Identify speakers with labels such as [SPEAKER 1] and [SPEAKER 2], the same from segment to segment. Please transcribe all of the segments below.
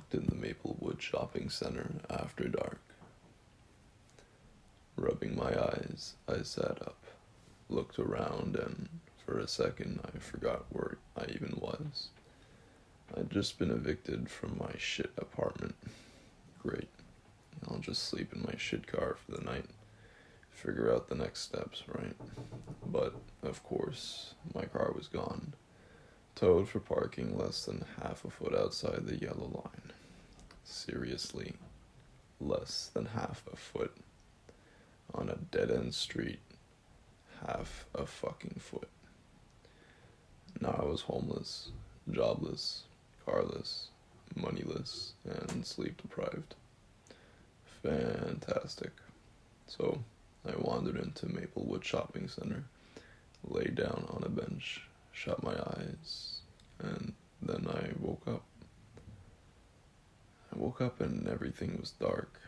[SPEAKER 1] walked in the Maplewood shopping center after dark. Rubbing my eyes, I sat up, looked around, and for a second I forgot where I even was. I'd just been evicted from my shit apartment. Great. I'll just sleep in my shit car for the night. Figure out the next steps, right? But, of course, my car was gone. Towed for parking less than half a foot outside the yellow line. Seriously, less than half a foot. On a dead-end street, half a fucking foot. Now I was homeless, jobless, carless, moneyless, and sleep-deprived. Fantastic. So, I wandered into Maplewood Shopping Center, lay down on a bench, shut my eyes, and then I woke up. I woke up and everything was dark.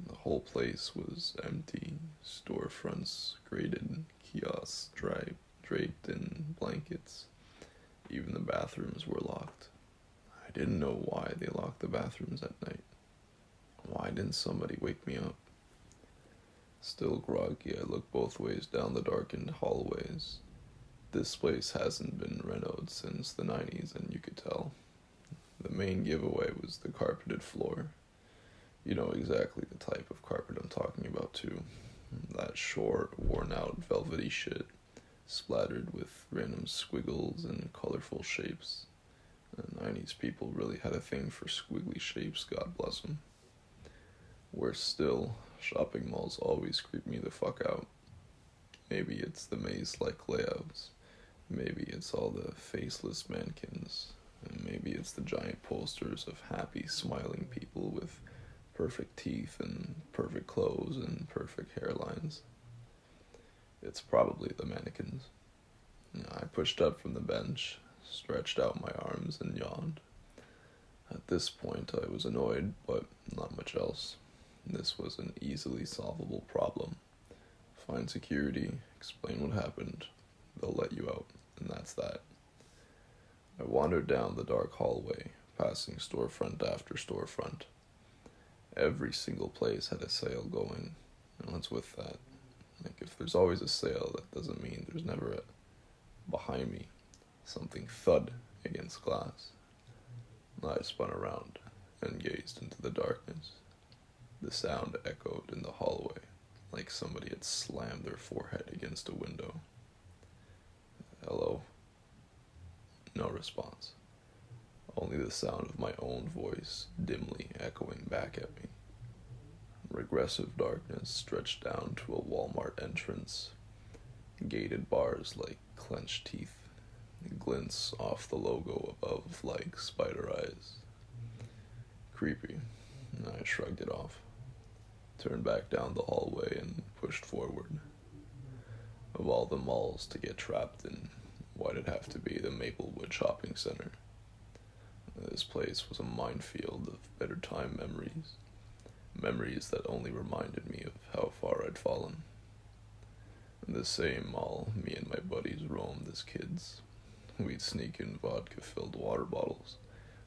[SPEAKER 1] The whole place was empty. Storefronts grated, kiosks draped in blankets. Even the bathrooms were locked. I didn't know why they locked the bathrooms at night. Why didn't somebody wake me up? Still groggy, I looked both ways down the darkened hallways. This place hasn't been renoed since the 90s, and you could tell. The main giveaway was the carpeted floor. You know exactly the type of carpet I'm talking about, too. That short, worn-out, velvety shit, splattered with random squiggles and colorful shapes. The 90s people really had a thing for squiggly shapes, God bless them. Worse still, shopping malls always creep me the fuck out. Maybe it's the maze-like layouts. Maybe it's all the faceless mannequins. And maybe it's the giant posters of happy, smiling people with perfect teeth and perfect clothes and perfect hairlines. It's probably the mannequins. I pushed up from the bench, stretched out my arms, and yawned. At this point, I was annoyed, but not much else. This was an easily solvable problem. Find security, explain what happened, they'll let you out, and that's that. I wandered down the dark hallway, passing storefront after storefront. Every single place had a sale going, and what's with that? Like, if there's always a sale, that doesn't mean there's never a behind me, something thud against glass. I spun around and gazed into the darkness. The sound echoed in the hallway, like somebody had slammed their forehead against a window. Hello? No response. Only the sound of my own voice dimly echoing back at me. Regressive darkness stretched down to a Walmart entrance. Gated bars like clenched teeth. Glints off the logo above like spider eyes. Creepy. I shrugged it off. Turned back down the hallway and pushed forward. Of all the malls to get trapped in, why'd it have to be the Maplewood Shopping Center? This place was a minefield of better time memories. Memories that only reminded me of how far I'd fallen. In the same mall, me and my buddies roamed as kids. We'd sneak in vodka-filled water bottles,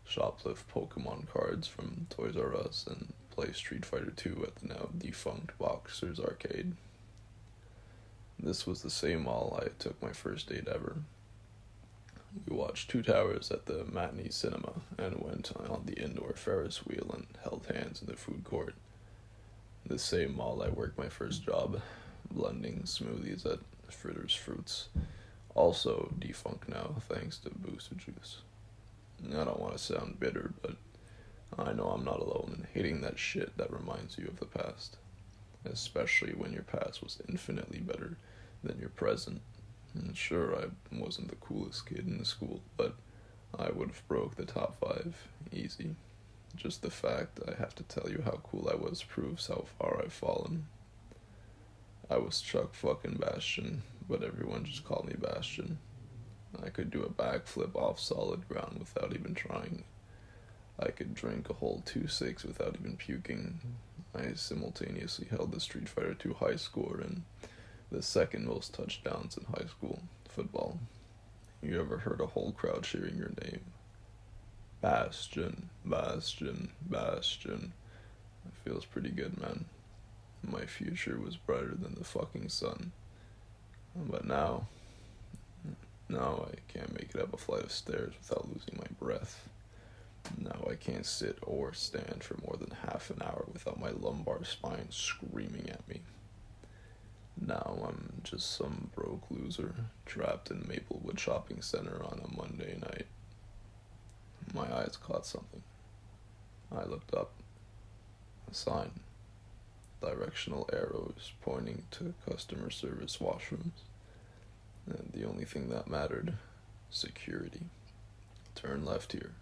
[SPEAKER 1] shoplift Pokemon cards from Toys R Us, and play Street Fighter II at the now defunct Boxers Arcade. This was the same mall I took my first date ever. We watched Two Towers at the matinee cinema and went on the indoor Ferris wheel and held hands in the food court. The same mall I worked my first job, blending smoothies at Fritter's Fruits, also defunct now thanks to Booster Juice. I don't want to sound bitter, but I know I'm not alone in hating that shit that reminds you of the past, especially when your past was infinitely better than your present. And sure, I wasn't the coolest kid in the school, but I would have broke the top 5 easy. Just the fact I have to tell you how cool I was proves how far I've fallen. I was Chuck fucking Bastion, but everyone just called me Bastion. I could do a backflip off solid ground without even trying. I could drink a whole 2-6 without even puking. I simultaneously held the Street Fighter II high score and the second most touchdowns in high school football. You ever heard a whole crowd cheering your name? Bastion, Bastion, Bastion. It feels pretty good, man. My future was brighter than the fucking sun. But now I can't make it up a flight of stairs without losing my breath. Now I can't sit or stand for more than half an hour without my lumbar spine screaming at me. Now I'm just some broke loser trapped in Maplewood Shopping Center on a Monday night. My eyes caught something. I looked up. A sign. Directional arrows pointing to customer service washrooms. And the only thing that mattered, security. Turn left here.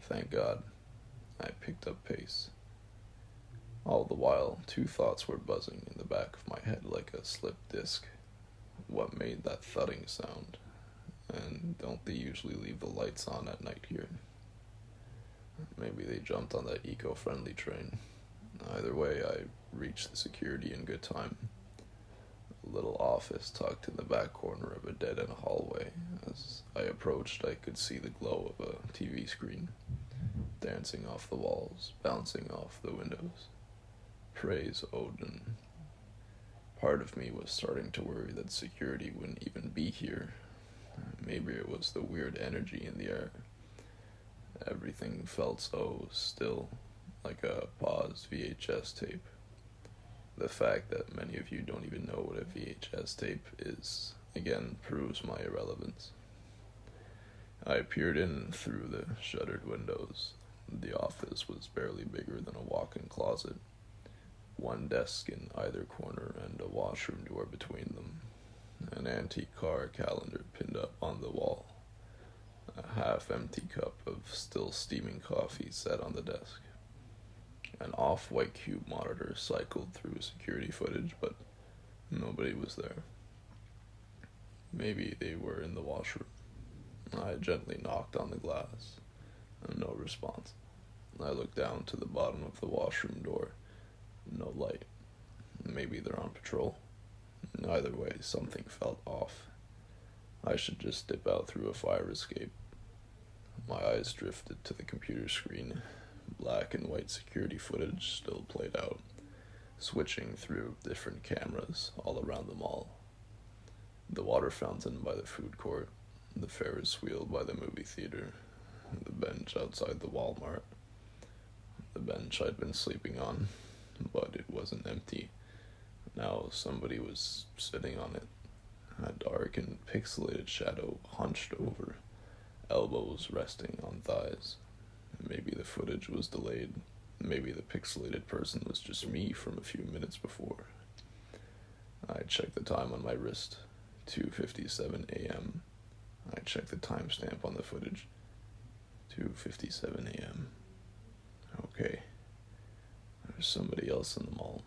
[SPEAKER 1] Thank God. I picked up pace. All the while, two thoughts were buzzing in the back of my head like a slipped disc. What made that thudding sound? And don't they usually leave the lights on at night here? Maybe they jumped on that eco-friendly train. Either way, I reached the security in good time. A little office tucked in the back corner of a dead-end hallway. As I approached, I could see the glow of a TV screen, dancing off the walls, bouncing off the windows. Praise Odin. Part of me was starting to worry that security wouldn't even be here. Maybe it was the weird energy in the air. Everything felt so still, like a paused VHS tape. The fact that many of you don't even know what a VHS tape is, again, proves my irrelevance. I peered in through the shuttered windows. The office was barely bigger than a walk-in closet. One desk in either corner and a washroom door between them. An antique car calendar pinned up on the wall. A half-empty cup of still steaming coffee sat on the desk. An off-white cube monitor cycled through security footage, but nobody was there. Maybe they were in the washroom. I gently knocked on the glass. No response. I looked down to the bottom of the washroom door. No light. Maybe they're on patrol. Either way, something felt off. I should just dip out through a fire escape. My eyes drifted to the computer screen. Black and white security footage still played out, switching through different cameras all around the mall. The water fountain by the food court, the Ferris wheel by the movie theater, the bench outside the Walmart. The bench I'd been sleeping on, but it wasn't empty. Now somebody was sitting on it, a dark and pixelated shadow hunched over, elbows resting on thighs. Maybe the footage was delayed. Maybe the pixelated person was just me from a few minutes before. I checked the time on my wrist, 2:57 a.m. I checked the timestamp on the footage, 2:57 a.m. Okay, there's somebody else in the mall.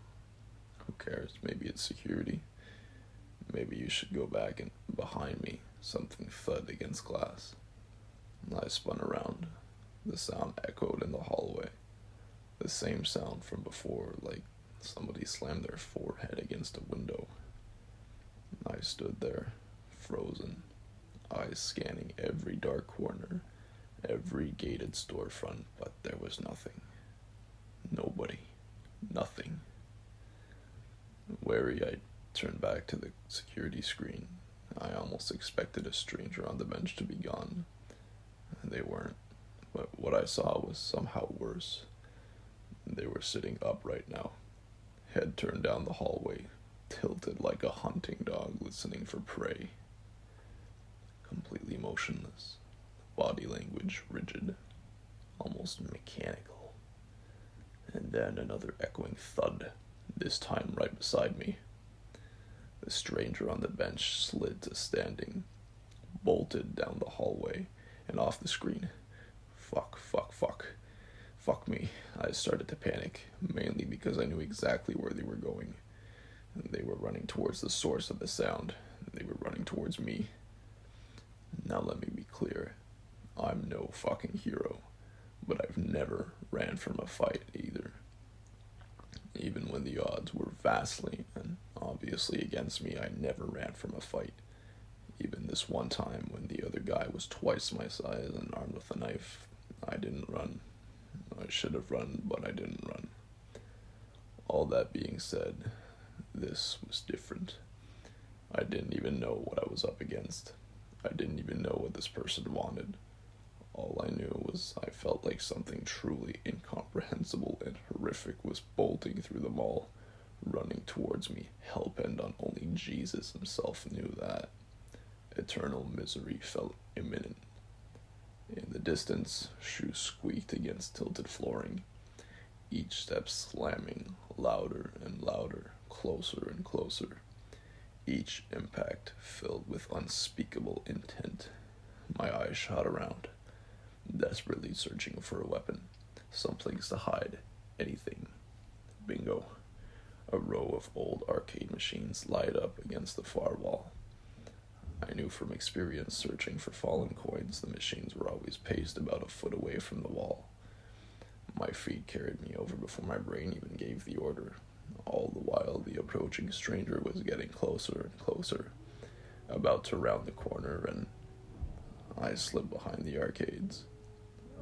[SPEAKER 1] Who cares? Maybe it's security. Maybe you should go back, and behind me, something thudded against glass. I spun around. The sound echoed in the hallway. The same sound from before, like somebody slammed their forehead against a window. I stood there, frozen, eyes scanning every dark corner, every gated storefront, but there was nothing. Nobody. Nothing. Wary, I turned back to the security screen. I almost expected a stranger on the bench to be gone. They weren't. But what I saw was somehow worse. They were sitting upright now, head turned down the hallway, tilted like a hunting dog listening for prey. Completely motionless, body language rigid, almost mechanical. And then another echoing thud, this time right beside me. The stranger on the bench slid to standing, bolted down the hallway and off the screen. Fuck. Fuck me. I started to panic, mainly because I knew exactly where they were going. They were running towards the source of the sound. They were running towards me. Now let me be clear. I'm no fucking hero, but I've never ran from a fight either. Even when the odds were vastly and obviously against me, I never ran from a fight. Even this one time when the other guy was twice my size and armed with a knife, I didn't run. I should have run, but I didn't run. All that being said, this was different. I didn't even know what I was up against. I didn't even know what this person wanted. All I knew was I felt like something truly incomprehensible and horrific was bolting through the mall, running towards me, hell-bent on only Jesus himself knew that. Eternal misery felt imminent. In the distance, shoes squeaked against tilted flooring, each step slamming louder and louder, closer and closer, each impact filled with unspeakable intent. My eyes shot around, desperately searching for a weapon, some place to hide, anything. Bingo. A row of old arcade machines light up against the far wall. I knew from experience searching for fallen coins the machines were always paced about a foot away from the wall. My feet carried me over before my brain even gave the order. All the while the approaching stranger was getting closer and closer, about to round the corner, and I slipped behind the arcades.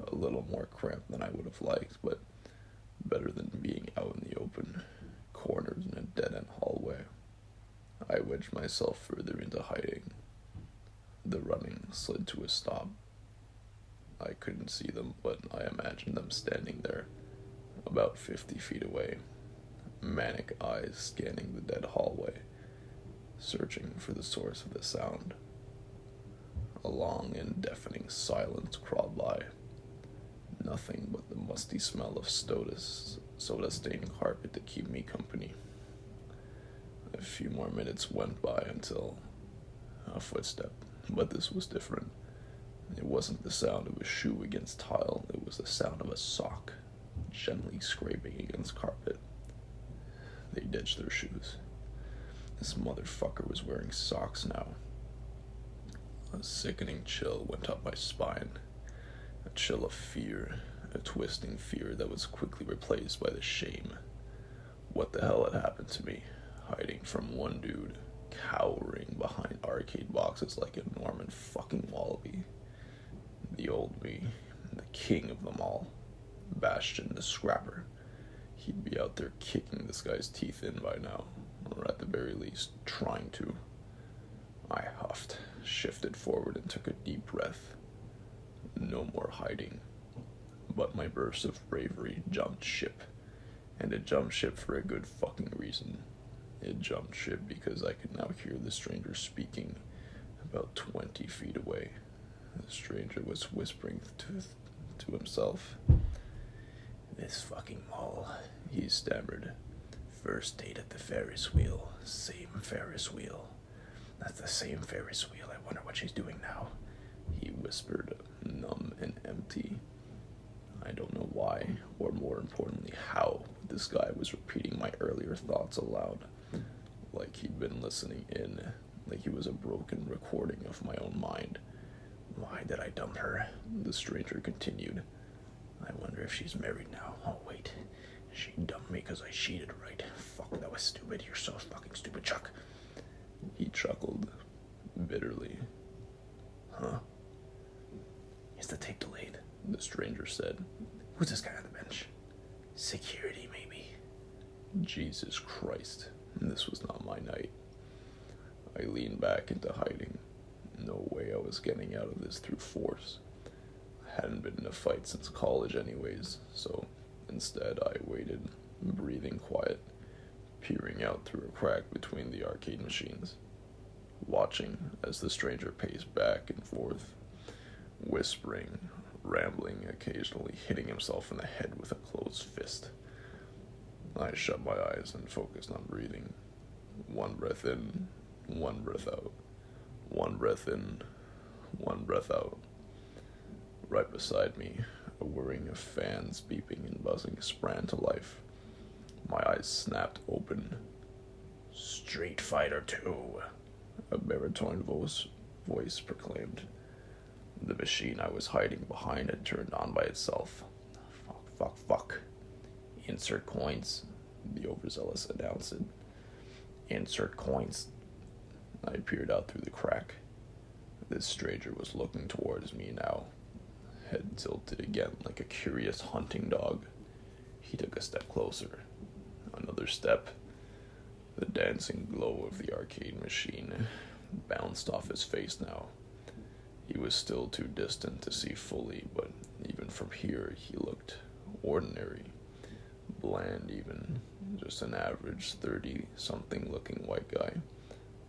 [SPEAKER 1] A little more cramped than I would have liked, but better than being out in the open, cornered in a dead-end hallway. I wedged myself further into hiding. The running slid to a stop. I couldn't see them, but I imagined them standing there, about 50 feet away, manic eyes scanning the dead hallway, searching for the source of the sound. A long and deafening silence crawled by. Nothing but the musty smell of soda-stained carpet to keep me company. A few more minutes went by until a footstep, but this was different. It wasn't the sound of a shoe against tile, it was the sound of a sock gently scraping against carpet. They ditched their shoes. This motherfucker was wearing socks now. A sickening chill went up my spine. A chill of fear, a twisting fear that was quickly replaced by the shame. What the hell had happened to me? Hiding from one dude, cowering behind arcade boxes like a Norman fucking Wallaby. The old me, the king of them all. Bastion the Scrapper. He'd be out there kicking this guy's teeth in by now, or at the very least, trying to. I huffed, shifted forward, and took a deep breath. No more hiding. But my burst of bravery jumped ship. And it jumped ship for a good fucking reason. It jumped ship because I could now hear the stranger speaking about 20 feet away. The stranger was whispering to himself. "This fucking mall," he stammered. "First date at the Ferris wheel. Same Ferris wheel. That's the same Ferris wheel. I wonder what she's doing now," he whispered, numb and empty. I don't know why, or more importantly how, but this guy was repeating my earlier thoughts aloud, like he'd been listening in, like he was a broken recording of my own mind. "Why did I dump her?" the stranger continued. "I wonder if she's married now. Oh, wait. She dumped me because I cheated, right? Fuck, that was stupid. You're so fucking stupid, Chuck." He chuckled bitterly. "Huh? Is the tape delayed?" the stranger said. "Who's this guy on the bench?" "Security, maybe." Jesus Christ, this was not my night. I leaned back into hiding. No way I was getting out of this through force. I hadn't been in a fight since college anyways, so instead I waited, breathing quiet, peering out through a crack between the arcade machines, watching as the stranger paced back and forth, whispering, rambling, occasionally hitting himself in the head with a closed fist. I shut my eyes and focused on breathing. One breath in, one breath out. One breath in, one breath out. Right beside me, a whirring of fans beeping and buzzing sprang to life. My eyes snapped open. "Street Fighter 2, a baritone voice proclaimed. The machine I was hiding behind had turned on by itself. Fuck. "Insert coins," the overzealous announced. "Insert coins." I peered out through the crack. This stranger was looking towards me now, head tilted again like a curious hunting dog. He took a step closer. Another step. The dancing glow of the arcade machine bounced off his face now. He was still too distant to see fully, but even from here he looked ordinary. Bland even. Just an average 30-something looking white guy.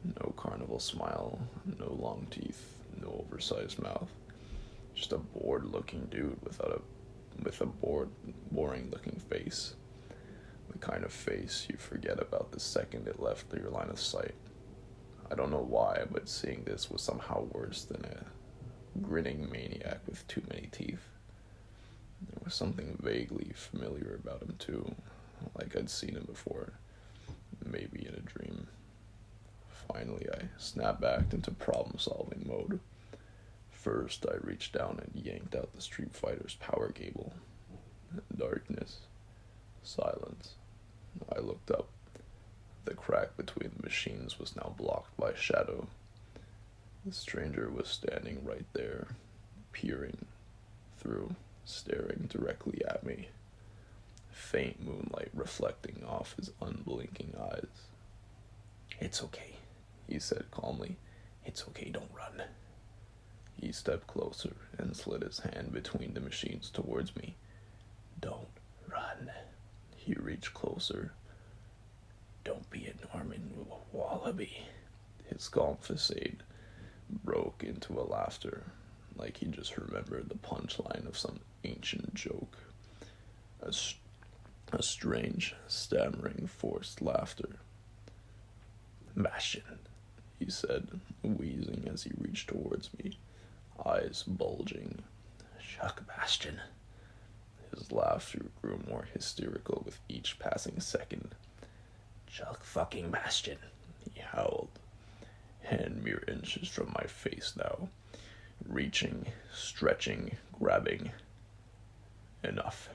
[SPEAKER 1] No carnival smile, no long teeth, no oversized mouth. Just a bored looking dude with a boring looking face. The kind of face you forget about the second it left your line of sight. I don't know why, but seeing this was somehow worse than a grinning maniac with too many teeth. There was something vaguely familiar about him too, like I'd seen him before, maybe in a dream. Finally, I snapped back into problem-solving mode. First, I reached down and yanked out the Street Fighter's power cable. Darkness. Silence. I looked up. The crack between the machines was now blocked by shadow. The stranger was standing right there, peering through, staring directly at me. Faint moonlight reflecting off his unblinking eyes. "It's okay," he said calmly. "It's okay, don't run." He stepped closer and slid his hand between the machines towards me. "Don't run." He reached closer. "Don't be a Norman Wallaby." His calm facade broke into a laughter, like he just remembered the punchline of some ancient joke. A strange, stammering, forced laughter. "Bastion," he said, wheezing as he reached towards me, eyes bulging. "Chuck Bastion." His laughter grew more hysterical with each passing second. "Chuck fucking Bastion," he howled, hand mere inches from my face now, reaching, stretching, grabbing. Enough.